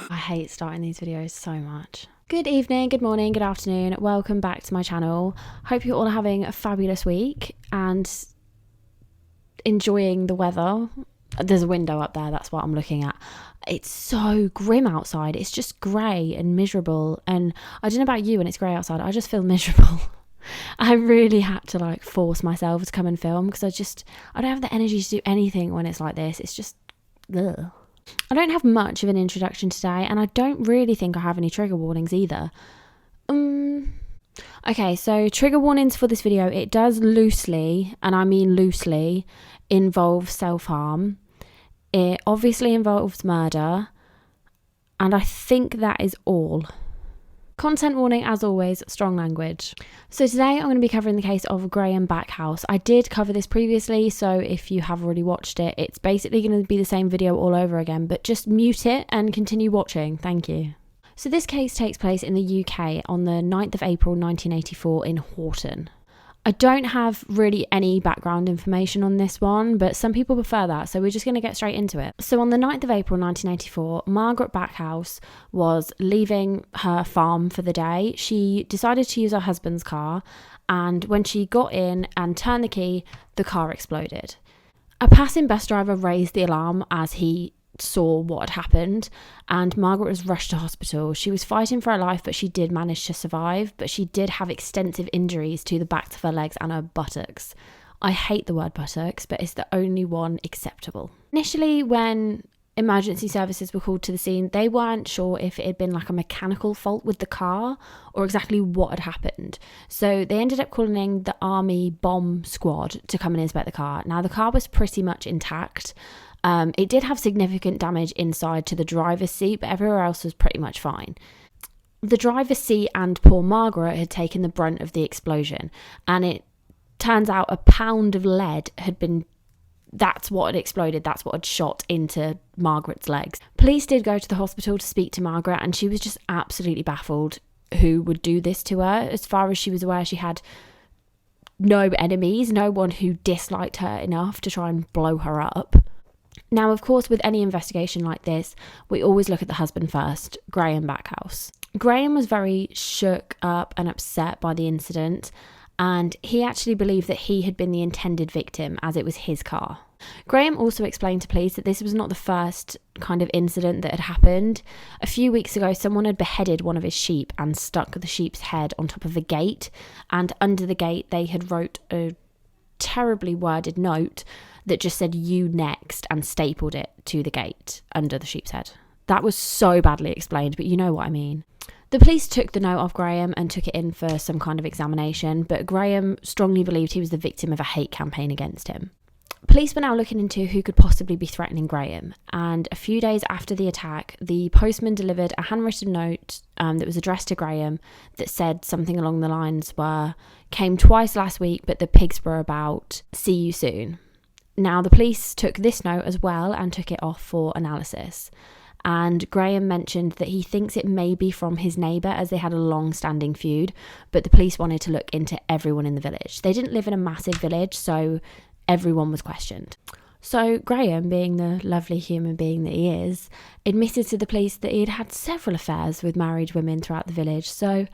I hate starting these videos so much. Good evening, good morning, good afternoon. Welcome back to my channel. Hope you're all having a fabulous week and enjoying the weather. There's a window up there, that's what I'm looking at. It's so grim outside. It's just grey and miserable. And I don't know about you when it's grey outside, I just feel miserable. I really had to force myself to come and film because I don't have the energy to do anything when it's like this. It's just, ugh. I don't have much of an introduction today, and I don't really think I have any trigger warnings either. Okay, so trigger warnings for this video. It does loosely, and I mean loosely, involve self-harm. It obviously involves murder, and I think that is all. Content warning, as always, strong language. So today I'm going to be covering the case of Graham Backhouse. I did cover this previously, so if you have already watched it, it's basically going to be the same video all over again, but just mute it and continue watching. Thank you. So this case takes place in the UK on the 9th of April 1984 in Horton. I don't have really any background information on this one, but some people prefer that, so we're just going to get straight into it. So on the 9th of April 1984, Margaret Backhouse was leaving her farm for the day. She decided to use her husband's car, and when she got in and turned the key, the car exploded. A passing bus driver raised the alarm as he saw what had happened, and Margaret was rushed to hospital. She was fighting for her life, but she did manage to survive, but she did have extensive injuries to the backs of her legs and her buttocks. I hate the word buttocks, but it's the only one acceptable. Initially, when emergency services were called to the scene, they weren't sure if it had been a mechanical fault with the car or exactly what had happened. So they ended up calling the Army bomb squad to come and inspect the car. Now, the car was pretty much intact. It did have significant damage inside to the driver's seat, but everywhere else was pretty much fine. The driver's seat and poor Margaret had taken the brunt of the explosion, and it turns out a pound of lead that's what had exploded, that's what had shot into Margaret's legs. Police did go to the hospital to speak to Margaret, and she was just absolutely baffled who would do this to her. As far as she was aware, she had no enemies, no one who disliked her enough to try and blow her up. Now, of course, with any investigation like this, we always look at the husband first, Graham Backhouse. Graham was very shook up and upset by the incident, and he actually believed that he had been the intended victim as it was his car. Graham also explained to police that this was not the first kind of incident that had happened. A few weeks ago, someone had beheaded one of his sheep and stuck the sheep's head on top of a gate, and under the gate they had wrote a terribly worded note that just said "you next" and stapled it to the gate under the sheep's head. That was so badly explained, but you know what I mean. The police took the note off Graham and took it in for some kind of examination, but Graham strongly believed he was the victim of a hate campaign against him. Police were now looking into who could possibly be threatening Graham, and a few days after the attack, the postman delivered a handwritten note that was addressed to Graham that said something along the lines were, "Came twice last week, but the pigs were about. See you soon." Now, the police took this note as well and took it off for analysis. And Graham mentioned that he thinks it may be from his neighbour, as they had a long-standing feud, but the police wanted to look into everyone in the village. They didn't live in a massive village, so everyone was questioned. So Graham, being the lovely human being that he is, admitted to the police that he had had several affairs with married women throughout the village, so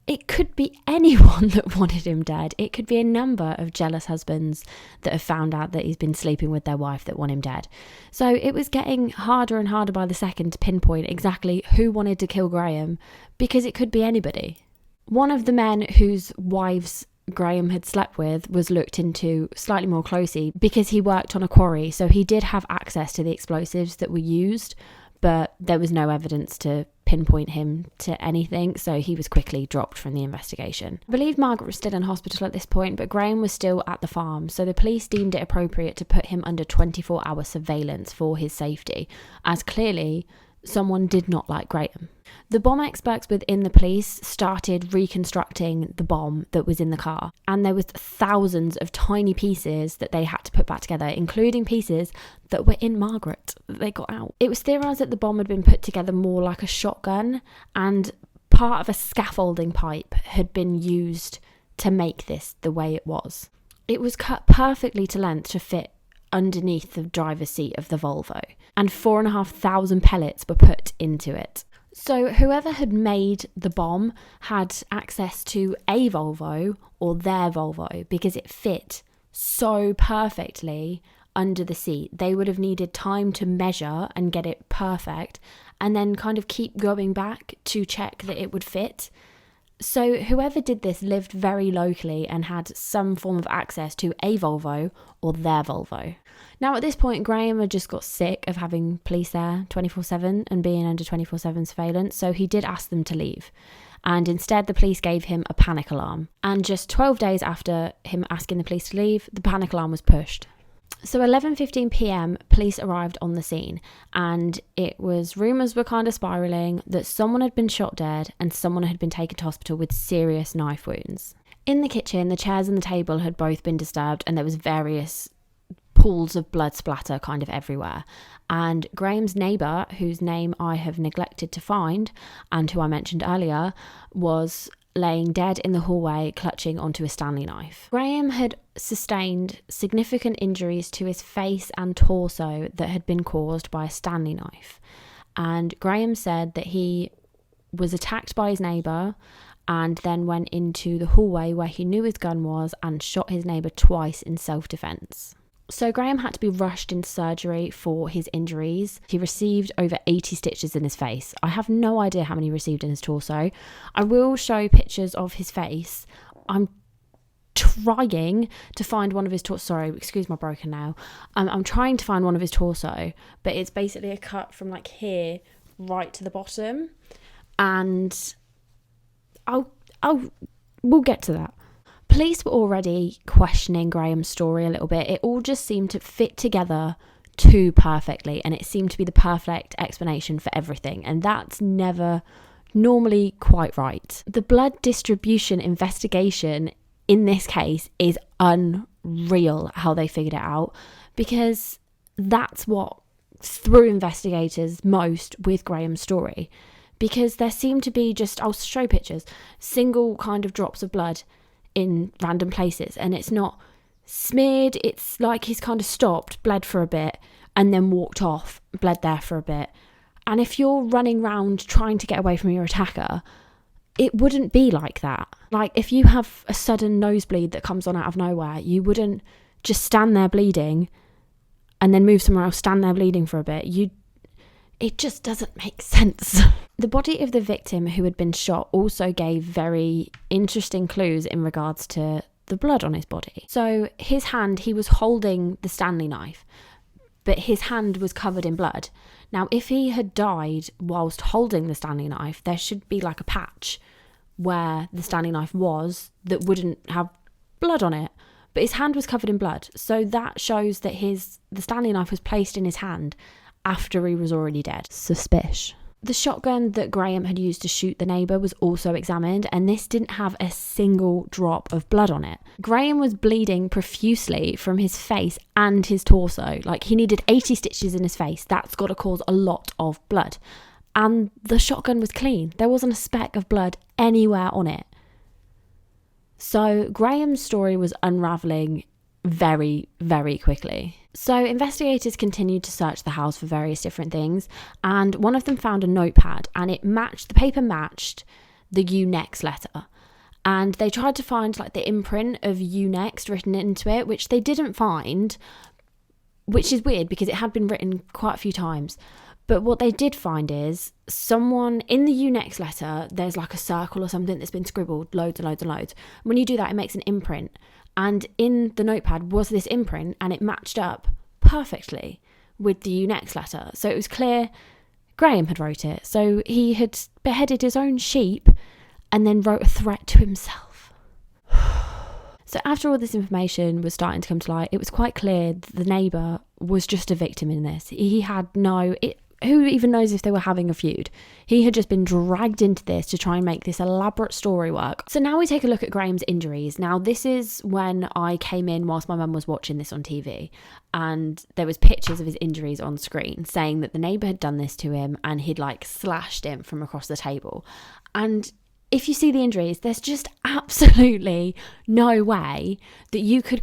it could be anyone that wanted him dead. It could be a number of jealous husbands that have found out that he's been sleeping with their wife that want him dead. So it was getting harder and harder by the second to pinpoint exactly who wanted to kill Graham, because it could be anybody. One of the men whose wives Graham had slept with was looked into slightly more closely because he worked on a quarry, so he did have access to the explosives that were used, but there was no evidence to pinpoint him to anything, so he was quickly dropped from the investigation. I believe Margaret was still in hospital at this point, but Graham was still at the farm, so the police deemed it appropriate to put him under 24-hour surveillance for his safety, as clearly someone did not like Graham. The bomb experts within the police started reconstructing the bomb that was in the car, and there was thousands of tiny pieces that they had to put back together, including pieces that were in Margaret that they got out. It was theorised that the bomb had been put together more like a shotgun, and part of a scaffolding pipe had been used to make this the way it was. It was cut perfectly to length to fit underneath the driver's seat of the Volvo, and 4,500 pellets were put into it. So whoever had made the bomb had access to a Volvo or their Volvo because it fit so perfectly under the seat. They would have needed time to measure and get it perfect and then kind of keep going back to check that it would fit. So whoever did this lived very locally and had some form of access to a Volvo or their Volvo. Now at this point, Graham had just got sick of having police there 24/7 and being under 24/7 surveillance, so he did ask them to leave. And instead the police gave him a panic alarm. And just 12 days after him asking the police to leave, the panic alarm was pushed. So 11:15 p.m, police arrived on the scene, and rumours were kind of spiralling that someone had been shot dead and someone had been taken to hospital with serious knife wounds. In the kitchen, the chairs and the table had both been disturbed, and there was various pools of blood splatter kind of everywhere. And Graham's neighbour, whose name I have neglected to find and who I mentioned earlier, was laying dead in the hallway clutching onto a Stanley knife. Graham had sustained significant injuries to his face and torso that had been caused by a Stanley knife. And Graham said that he was attacked by his neighbour and then went into the hallway where he knew his gun was and shot his neighbour twice in self-defence. So Graham had to be rushed into surgery for his injuries. He received over 80 stitches in his face. I have no idea how many he received in his torso. I will show pictures of his face. I'm trying to find one of his torso. Sorry, excuse my broken nail. I'm trying to find one of his torso, but it's basically a cut from like here right to the bottom. And we'll get to that. Police were already questioning Graham's story a little bit. It all just seemed to fit together too perfectly, and it seemed to be the perfect explanation for everything, and that's never normally quite right. The blood distribution investigation in this case is unreal how they figured it out, because that's what threw investigators most with Graham's story, because there seemed to be just, I'll show pictures, single kind of drops of blood in random places, and it's not smeared. It's like he's kind of stopped, bled for a bit, and then walked off, bled there for a bit. And if you're running around trying to get away from your attacker, it wouldn't be like that. Like if you have a sudden nosebleed that comes on out of nowhere, you wouldn't just stand there bleeding and then move somewhere else, stand there bleeding for a bit. It just doesn't make sense. The body of the victim who had been shot also gave very interesting clues in regards to the blood on his body. So his hand, he was holding the Stanley knife, but his hand was covered in blood. Now, if he had died whilst holding the Stanley knife, there should be like a patch where the Stanley knife was that wouldn't have blood on it. But his hand was covered in blood. So that shows that the Stanley knife was placed in his hand after he was already dead. Suspicious. The shotgun that Graham had used to shoot the neighbour was also examined, and this didn't have a single drop of blood on it. Graham was bleeding profusely from his face and his torso. Like, he needed 80 stitches in his face. That's got to cause a lot of blood. And the shotgun was clean. There wasn't a speck of blood anywhere on it. So Graham's story was unravelling very, very quickly. So investigators continued to search the house for various different things, and one of them found a notepad, and the paper matched the "You Next" letter. And they tried to find like the imprint of "You Next" written into it, which they didn't find, which is weird because it had been written quite a few times. But what they did find is someone in the "You Next" letter, there's like a circle or something that's been scribbled loads and loads and loads. When you do that, it makes an imprint. And in the notepad was this imprint, and it matched up perfectly with the "You Next" letter. So it was clear Graham had wrote it. So he had beheaded his own sheep and then wrote a threat to himself. So after all this information was starting to come to light, it was quite clear that the neighbour was just a victim in this. He had who even knows if they were having a feud? He had just been dragged into this to try and make this elaborate story work. So now we take a look at Graham's injuries. Now, this is when I came in whilst my mum was watching this on TV, and there was pictures of his injuries on screen saying that the neighbour had done this to him and he'd like slashed him from across the table. And if you see the injuries, there's just absolutely no way that you could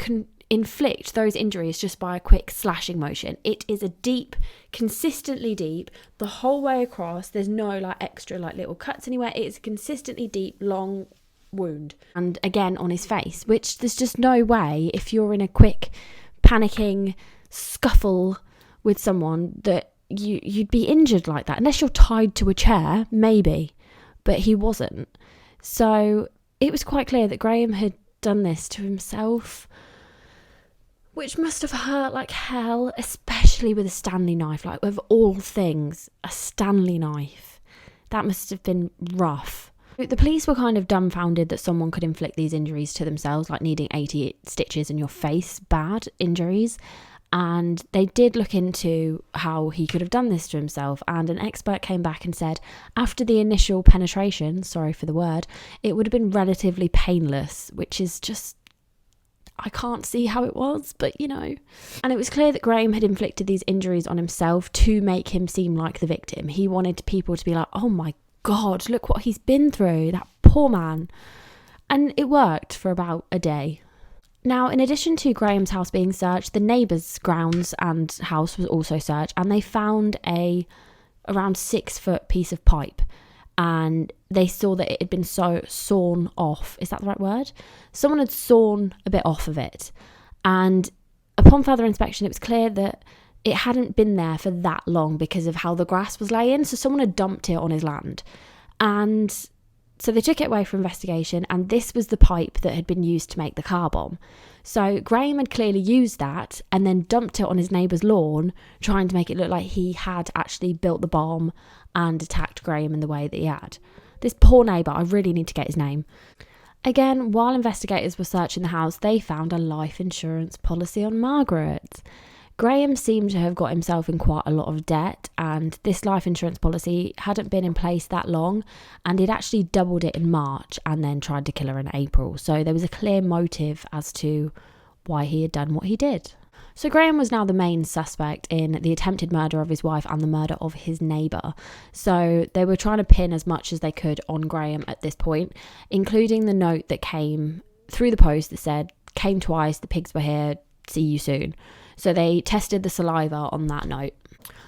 inflict those injuries just by a quick slashing motion. It is a deep, consistently deep, the whole way across. There's no like extra like little cuts anywhere. It's a consistently deep, long wound. And again on his face, which there's just no way, if you're in a quick panicking scuffle with someone, that you'd be injured like that, unless you're tied to a chair, maybe, but he wasn't. So it was quite clear that Graham had done this to himself, which must have hurt like hell, especially with a Stanley knife. Like, of all things, a Stanley knife. That must have been rough. The police were kind of dumbfounded that someone could inflict these injuries to themselves, like needing 80 stitches in your face, bad injuries. And they did look into how he could have done this to himself, and an expert came back and said after the initial penetration, sorry for the word, it would have been relatively painless, which is just, I can't see how it was, but you know. And it was clear that Graham had inflicted these injuries on himself to make him seem like the victim. He wanted people to be like, oh my God, look what he's been through, that poor man. And it worked for about a day. Now, in addition to Graham's house being searched, the neighbours' grounds and house was also searched, and they found a around 6-foot piece of pipe, and they saw that it had been sawn off. Is that the right word? Someone had sawn a bit off of it, and upon further inspection, it was clear that it hadn't been there for that long because of how the grass was laying, so someone had dumped it on his land. And so they took it away for investigation, and this was the pipe that had been used to make the car bomb. So Graham had clearly used that and then dumped it on his neighbour's lawn, trying to make it look like he had actually built the bomb and attacked Graham in the way that he had. This poor neighbour, I really need to get his name. Again, while investigators were searching the house, they found a life insurance policy on Margaret. Graham seemed to have got himself in quite a lot of debt, and this life insurance policy hadn't been in place that long, and he'd actually doubled it in March and then tried to kill her in April. So there was a clear motive as to why he had done what he did. So Graham was now the main suspect in the attempted murder of his wife and the murder of his neighbour. So they were trying to pin as much as they could on Graham at this point, including the note that came through the post that said, "Came twice, the pigs were here, see you soon." So they tested the saliva on that note.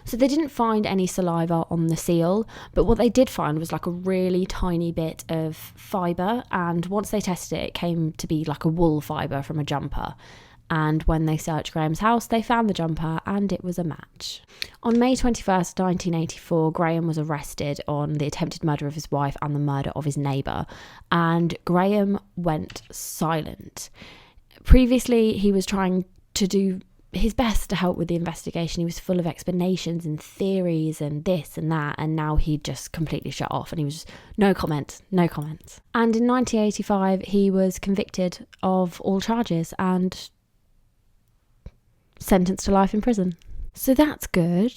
So they didn't find any saliva on the seal, but what they did find was like a really tiny bit of fibre, and once they tested it, it came to be like a wool fibre from a jumper. And when they searched Graham's house, they found the jumper, and it was a match. On May 21st, 1984, Graham was arrested on the attempted murder of his wife and the murder of his neighbour, and Graham went silent. Previously, he was trying to do his best to help with the investigation. He was full of explanations and theories and this and that, and now he just completely shut off, and he was just, no comment. And in 1985, he was convicted of all charges and sentenced to life in prison. So that's good.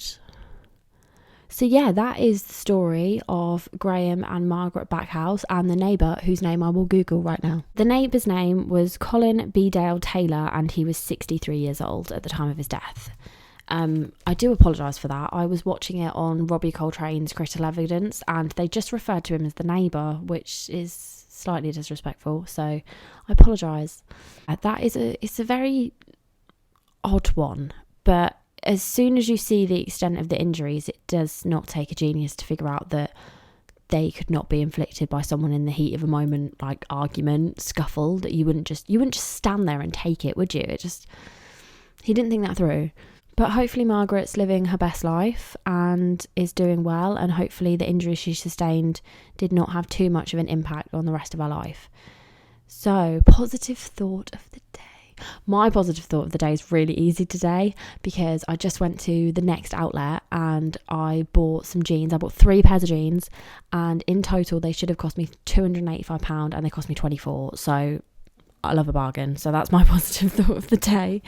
So yeah, that is the story of Graham and Margaret Backhouse and the neighbour, whose name I will Google right now. The neighbour's name was Colin B. Dale Taylor, and he was 63 years old at the time of his death. I do apologise for that. I was watching it on Robbie Coltrane's Critical Evidence, and they just referred to him as the neighbour, which is slightly disrespectful, so I apologise. It's a very odd one, but as soon as you see the extent of the injuries, it does not take a genius to figure out that they could not be inflicted by someone in the heat of a moment, like argument, scuffle, that you wouldn't just stand there and take it, would you? He didn't think that through. But hopefully Margaret's living her best life and is doing well, and hopefully the injuries she sustained did not have too much of an impact on the rest of her life. So, positive thought of the day. My positive thought of the day is really easy today, because I just went to the Next outlet and I bought some jeans. I bought 3 pairs of jeans, and in total they should have cost me £285 and they cost me £24. So I love a bargain. So that's my positive thought of the day.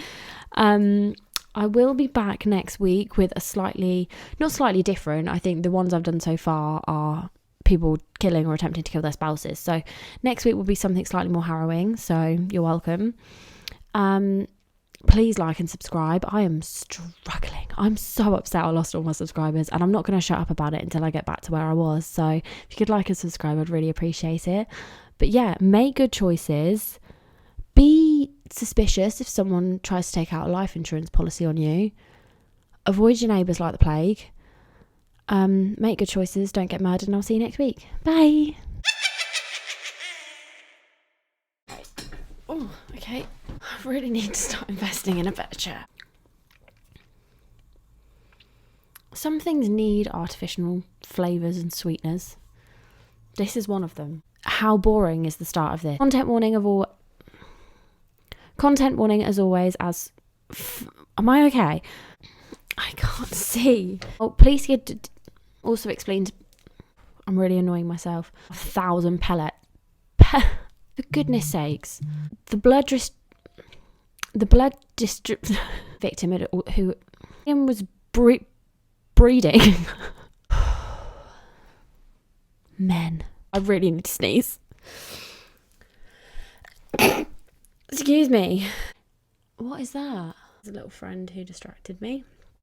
I will be back next week with not slightly different. I think the ones I've done so far are people killing or attempting to kill their spouses. So next week will be something slightly more harrowing. So you're welcome. Please like and subscribe. I am struggling. I'm so upset I lost all my subscribers, and I'm not going to shut up about it until I get back to where I was. So if you could like and subscribe, I'd really appreciate it. But yeah, make good choices. Be suspicious if someone tries to take out a life insurance policy on you. Avoid your neighbours like the plague. Make good choices, don't get murdered, and I'll see you next week. Bye. Oh, okay. I really need to start investing in a better chair. Some things need artificial flavours and sweeteners. This is one of them. How boring is the start of this? Content warning as always. Am I okay? I can't see. Oh, police also explained. I'm really annoying myself. 1,000 pellet. For goodness sakes, the blood victim who was breeding. Men. I really need to sneeze. Excuse me. What is that? There's a little friend who distracted me.